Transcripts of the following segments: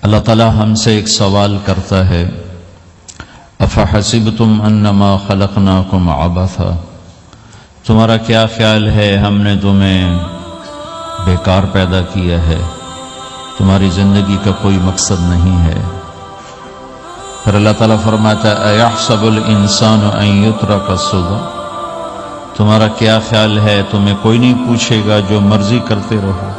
اللہ تعالیٰ ہم سے ایک سوال کرتا ہے، افحسبتم انما خلقناکم عبثا، تمہارا کیا خیال ہے ہم نے تمہیں بیکار پیدا کیا ہے، تمہاری زندگی کا کوئی مقصد نہیں ہے؟ پھر اللہ تعالیٰ فرماتا ہے ایحسب الانسان ان یترک سدی، تمہارا کیا خیال ہے تمہیں کوئی نہیں پوچھے گا، جو مرضی کرتے رہو،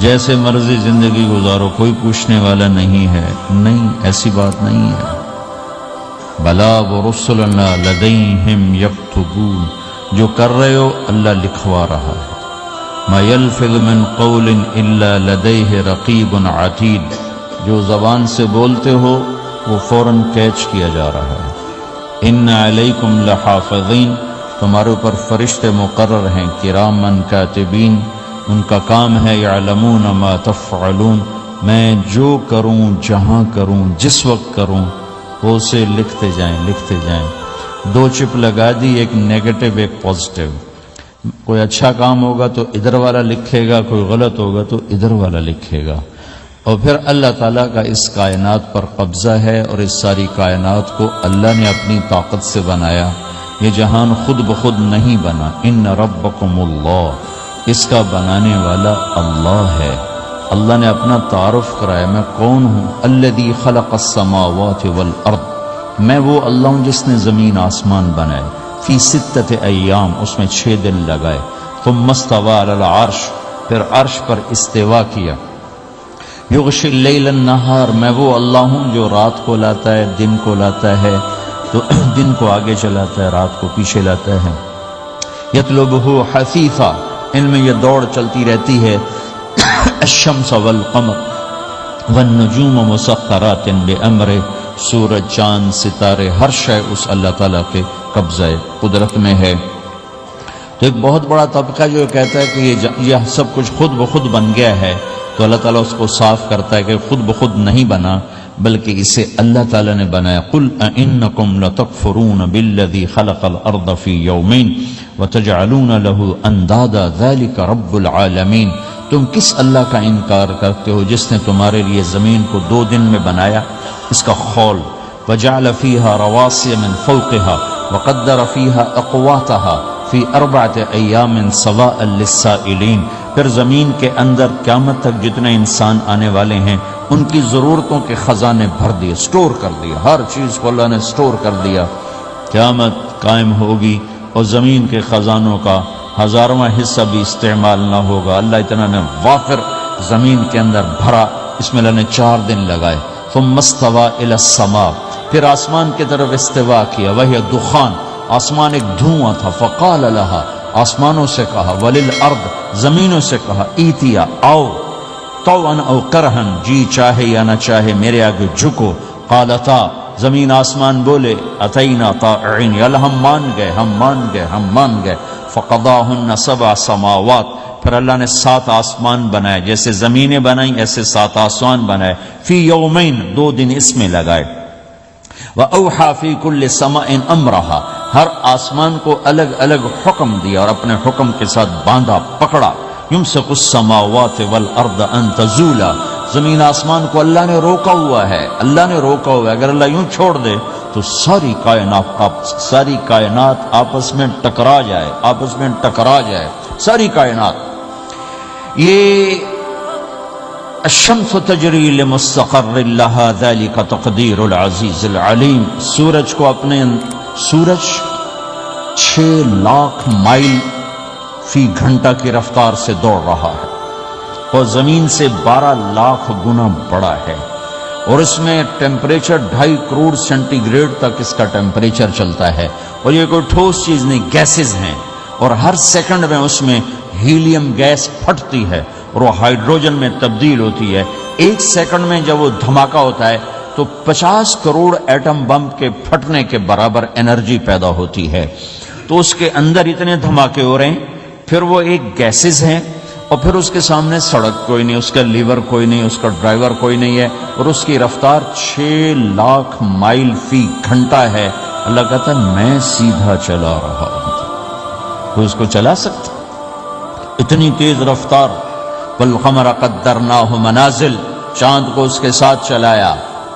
جیسے مرضی زندگی گزارو، کوئی پوچھنے والا نہیں ہے؟ نہیں، ایسی بات نہیں ہے۔ بلا ورسلنا لدیہم یکتبون، جو کر رہے ہو اللہ لکھوا رہا ہے۔ ما یلفظ من قول الا لدیہ رقیب عتید، جو زبان سے بولتے ہو وہ فوراً کیچ کیا جا رہا ہے۔ ان علیکم لحافظین، تمہارے اوپر فرشتے مقرر ہیں، کرامن کاتبین، ان کا کام ہے یعلمون ما تفعلون، میں جو کروں، جہاں کروں، جس وقت کروں، وہ اسے لکھتے جائیں۔ دو چپ لگا دی، ایک نیگیٹو ایک پازیٹیو۔ کوئی اچھا کام ہوگا تو ادھر والا لکھے گا، کوئی غلط ہوگا تو ادھر والا لکھے گا۔ اور پھر اللہ تعالیٰ کا اس کائنات پر قبضہ ہے، اور اس ساری کائنات کو اللہ نے اپنی طاقت سے بنایا، یہ جہان خود بخود نہیں بنا۔ ان ربکم اللہ، اس کا بنانے والا اللہ ہے۔ اللہ نے اپنا تعارف کرایا، میں کون ہوں؟ الذی خلق السماوات والارض، میں وہ اللہ ہوں جس نے زمین آسمان بنائے، فی ستۃ ایام، اس میں 6 دن لگائے، ثم استوی علی العرش، پھر عرش پر استوا کیا، یغشی اللیل النہار، میں وہ اللہ ہوں جو رات کو لاتا ہے، دن کو لاتا ہے، تو دن کو آگے چلاتا ہے، رات کو پیچھے لاتا ہے۔ یطلبہ حثیثا، ان میں یہ دوڑ چلتی رہتی ہے، الشمس والقمر والنجوم مسخرات بامرہ، سورج، چاند، ستارے، ہر شے اس اللہ تعالیٰ کے قبضہ قدرت میں ہے۔ تو ایک بہت بڑا طبقہ جو کہتا ہے کہ یہ سب کچھ خود بخود بن گیا ہے، تو اللہ تعالیٰ اس کو صاف کرتا ہے کہ خود بخود نہیں بنا، بلکہ اسے اللہ تعالیٰ نے بنایا۔ قل اَإِنَّكُمْ لَتَكْفُرُونَ بِالَّذِي خَلَقَ الْأَرْضَ فِي يَوْمَيْنِ وَتَجْعَلُونَ لَهُ أَنْدَادًا ذَلِكَ رَبُّ الْعَالَمِينَ، تم کس اللہ کا انکار کرتے ہو جس نے تمہارے لیے زمین کو 2 دن میں بنایا، اس کا خول، وَجَعَلَ فِيهَا رَوَاسِيَ مِنْ فَوْقِهَا وَقَدَّرَ فِيهَا أَقْوَاتَهَا فی 4 ایام سواء للسائلین، پھر زمین کے اندر قیامت تک جتنے انسان آنے والے ہیں ان کی ضرورتوں کے خزانے بھر دیے، سٹور کر دیا، ہر چیز کو اللہ نے سٹور کر دیا۔ قیامت قائم ہوگی اور زمین کے خزانوں کا 1000واں حصہ بھی استعمال نہ ہوگا، اللہ اتنا نے وافر زمین کے اندر بھرا، اس میں اللہ نے 4 دن لگائے۔ ثم استوى الى السماء، پھر آسمان کی طرف استوا کیا، وہی دخان، آسمان ایک دھواں تھا، فقال لہا، آسمانوں سے کہا، وللارض، زمینوں سے کہا، ایتیا، آؤ، طوعا او کرہن، جی چاہے یا نہ چاہے میرے آگے جھکو، قالتا، زمین آسمان بولے، اتینا طائعین، یا اللہ ہم مان گئے، فقضاہن 7 سماوات، پھر اللہ نے 7 آسمان بنائے، جیسے زمینیں بنائیں ایسے 7 آسمان بنائے، فی یومین، 2 دن اس میں لگائے، وَأَوْحَى فِي كُلِّ سَمَاءٍ أَمْرَهَا، ہر آسمان کو الگ الگ حکم دیا اور اپنے حکم کے ساتھ باندھا، پکڑا۔ يُمْسِكُ السَّمَاوَاتِ وَالْأَرْضَ أَن تَزُولَا، زمین آسمان کو اللہ نے روکا ہوا ہے، اگر اللہ یوں چھوڑ دے تو ساری کائنات آپس میں ٹکرا جائے، ساری کائنات۔ یہ الشمس تجری لمستقر لها ذلك تقدیر العزیز العلیم، سورج 6 لاکھ مائل فی گھنٹہ کی رفتار سے دوڑ رہا ہے، اور زمین سے 12 لاکھ گنا بڑا ہے، اور اس میں ٹیمپریچر 2.5 کروڑ سینٹی گریڈ تک اس کا ٹیمپریچر چلتا ہے، اور یہ کوئی ٹھوس چیز نہیں، گیسز ہیں، اور ہر سیکنڈ میں اس میں ہیلیم گیس پھٹتی ہے اور وہ ہائیڈروجن میں تبدیل ہوتی ہے۔ 1 سیکنڈ میں جب وہ دھماکہ ہوتا ہے تو 50 کروڑ ایٹم بم کے پھٹنے کے برابر انرجی پیدا ہوتی ہے۔ تو اس کے اندر اتنے دھماکے ہو رہے ہیں، پھر وہ ایک گیسز ہیں، اور پھر اس کے سامنے سڑک کوئی نہیں، اس کا لیور کوئی نہیں، اس کا ڈرائیور کوئی نہیں ہے، اور اس کی رفتار 6 لاکھ مائل فی گھنٹہ ہے۔ اللہ کہتا ہے میں سیدھا چلا رہا ہوں، کوئی اس کو چلا سکتا؟ اتنی تیز رفتار۔ والقمر قدرناہ منازل، چاند کو اس کے ساتھ چلایا،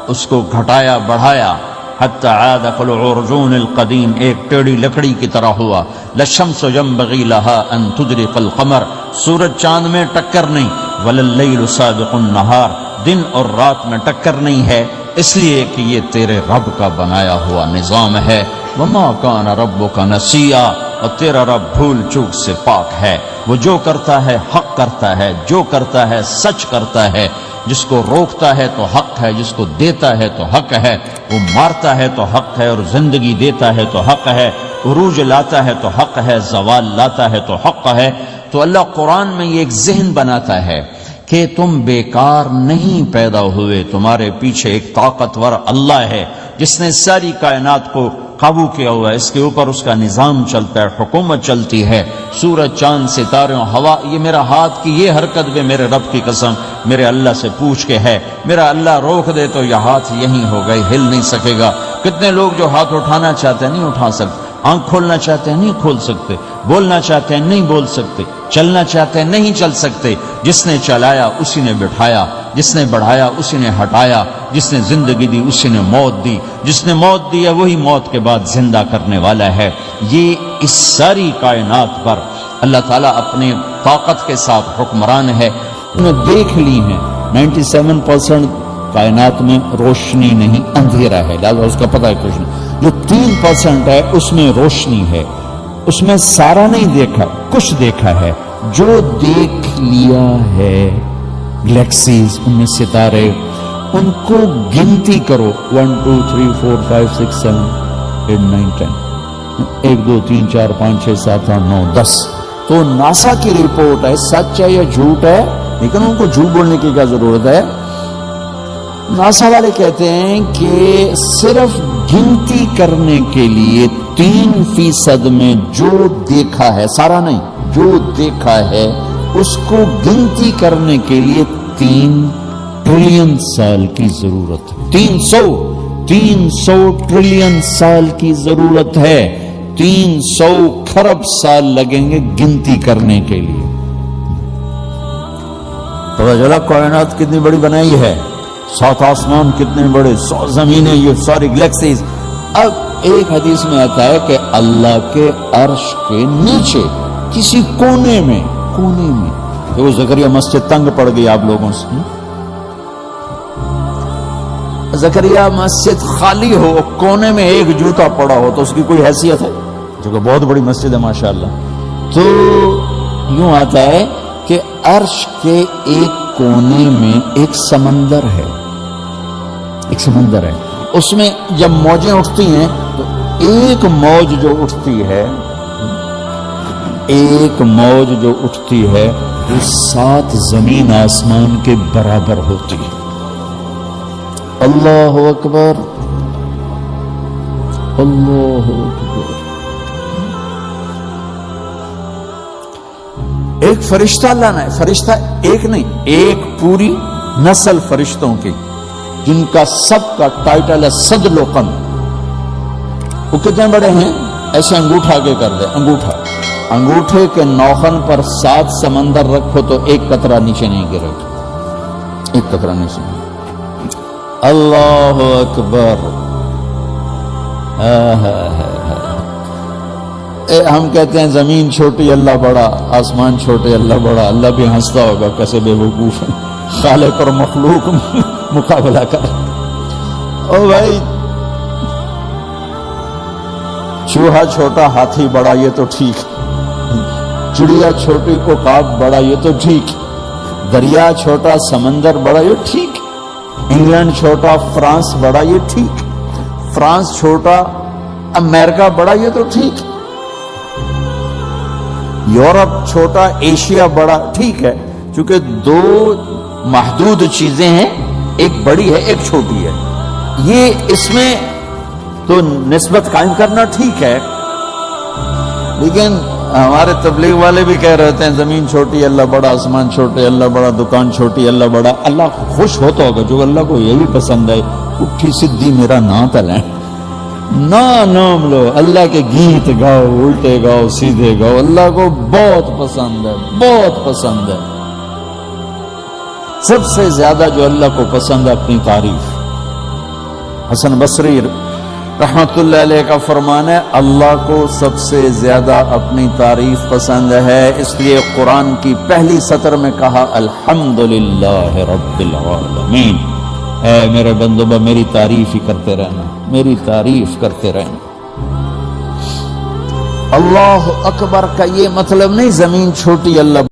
اس کو گھٹایا بڑھایا، حتی عاد کالعرجون القدیم، ایک ٹیڑھی لکڑی کی طرح ہوا۔ للشمس ينبغي لها ان تدرك القمر، سورج چاند میں ٹکر نہیں، ولا اللیل سابق النہار، دن اور رات میں ٹکر نہیں ہے، اس لیے کہ یہ تیرے رب کا بنایا ہوا نظام ہے۔ وما کان ربک نسیا، اور تیرا رب بھول چوک سے پاک ہے، وہ جو کرتا ہے حق کرتا ہے، جو کرتا ہے سچ کرتا ہے، جس کو روکتا ہے تو حق ہے، جس کو دیتا ہے تو حق ہے، وہ مارتا ہے تو حق ہے، اور زندگی دیتا ہے تو حق ہے، عروج لاتا ہے تو حق ہے، زوال لاتا ہے تو حق ہے۔ تو اللہ قرآن میں یہ ایک ذہن بناتا ہے کہ تم بیکار نہیں پیدا ہوئے، تمہارے پیچھے ایک طاقتور اللہ ہے جس نے ساری کائنات کو قابو کیا ہوا ہے، اس کے اوپر اس کا نظام چلتا ہے، حکومت چلتی ہے، سورج چاند ستارے ہوا، یہ میرا ہاتھ کی یہ حرکت بھی میرے رب کی قسم میرے اللہ سے پوچھ کے ہے، میرا اللہ روک دے تو یہ ہاتھ یہیں ہو گئے، ہل نہیں سکے گا۔ کتنے لوگ جو ہاتھ اٹھانا چاہتے ہیں نہیں اٹھا سکتے، آنکھ کھولنا چاہتے ہیں نہیں کھول سکتے، بولنا چاہتے ہیں نہیں بول سکتے، چلنا چاہتے ہیں نہیں چل سکتے۔ جس نے چلایا اسی نے بٹھایا، جس نے بڑھایا اسی نے ہٹایا، جس نے زندگی دی اسی نے موت دی، جس نے موت دی ہے وہی موت کے بعد زندہ کرنے والا ہے۔ یہ اس ساری کائنات پر اللہ تعالیٰ اپنے طاقت کے ساتھ حکمران ہے۔ انہیں دیکھ لی ہیں 97% کائنات میں روشنی نہیں، اندھیرا ہے، لہذا اس کا پتہ ہے کچھ نہیں۔ جو 3% ہے اس میں روشنی ہے، اس میں سارا نہیں دیکھا، کچھ دیکھا ہے۔ جو دیکھ لیا ہے گلیکسیز، ان میں ستارے، ان کو گنتی کرو 1 2 3 4 5 6 7 8 9 10 1 2 3 4 5 6 7 8 9 10۔ تو ناسا کی رپورٹ ہے، سچ ہے یا جھوٹ ہے، لیکن ان کو جھوٹ بولنے کی کیا ضرورت ہے؟ ناسا والے کہتے ہیں کہ صرف گنتی کرنے کے لیے 3% میں جو دیکھا ہے، سارا نہیں، جو دیکھا ہے اس کو گنتی کرنے کے لیے 3 ٹریلین سال کی ضرورت ہے۔ 300 ٹریلین سال کی ضرورت ہے، 300 کھرب سال لگیں گے گنتی کرنے کے لیے۔ پتہ چلا کائنات کتنی بڑی بنائی ہے، 7 آسمان کتنے بڑے، 100 زمینیں، یہ ساری گلیکسیز۔ اب ایک حدیث میں آتا ہے کہ اللہ کے عرش کے نیچے کسی کونے میں کہ وہ زکریا مسجد تنگ پڑ گئی آپ لوگوں سے، زکریا مسجد خالی ہو، کونے میں ایک جوتا پڑا ہو تو اس کی کوئی حیثیت ہے؟ جو کہ بہت بڑی مسجد ہے ماشاءاللہ۔ تو یوں آتا ہے کہ عرش کے ایک کونے میں ایک سمندر ہے، اس میں جب موجیں اٹھتی ہیں تو ایک موج جو اٹھتی ہے وہ 7 زمین آسمان کے برابر ہوتی ہے۔ اللہ اکبر، اللہ اکبر۔ ایک فرشتہ لانا ہے، فرشتہ ایک نہیں، ایک پوری نسل فرشتوں کی، جن کا سب کا ٹائٹل ہے صدلقن۔ وہ کتنے بڑے ہیں؟ ایسے انگوٹھا آگے کر دے، انگوٹھے کے نوخن پر 7 سمندر رکھو تو ایک قطرہ نیچے نہیں گرے گا، ایک قطرہ نیچے نہیں۔ اللہ اکبر۔ ہم کہتے ہیں زمین چھوٹی اللہ بڑا، آسمان چھوٹے اللہ بڑا، اللہ بھی ہنستا ہوگا کیسے بے وقوف ہے، خالق اور مخلوق مقابلہ کر۔ او بھائی، چوہا چھوٹا ہاتھی بڑا یہ تو ٹھیک، چڑیا چھوٹی عقاب بڑا یہ تو ٹھیک، دریا چھوٹا سمندر بڑا یہ ٹھیک، انگلینڈ چھوٹا فرانس بڑا یہ ٹھیک، فرانس چھوٹا امریکہ بڑا یہ تو ٹھیک، یورپ چھوٹا ایشیا بڑا ٹھیک ہے، چونکہ 2 محدود چیزیں ہیں، ایک بڑی ہے ایک چھوٹی ہے، یہ اس میں تو نسبت قائم کرنا ٹھیک ہے۔ لیکن ہمارے تبلیغ والے بھی کہہ رہے ہیں زمین چھوٹی اللہ بڑا، آسمان چھوٹے اللہ بڑا، دکان چھوٹی اللہ بڑا۔ اللہ خوش ہوتا ہوگا، جو اللہ کو یہ بھی پسند ہے، اٹھی سدھی میرا نام تلیں، نام لو، اللہ کے گیت گاؤ، الٹے گاؤ سیدھے گاؤ، اللہ کو بہت پسند ہے، بہت پسند ہے۔ سب سے زیادہ جو اللہ کو پسند ہے اپنی تعریف. حسن بصری رحمت اللہ علیہ کا فرمان ہے اللہ کو سب سے زیادہ اپنی تعریف پسند ہے، اس لیے قرآن کی پہلی سطر میں کہا الحمدللہ رب العالمین. اے میرے بندو میری تعریف ہی کرتے رہنا، میری تعریف کرتے رہنا. اللہ اکبر کا یہ مطلب نہیں زمین چھوٹی اللہ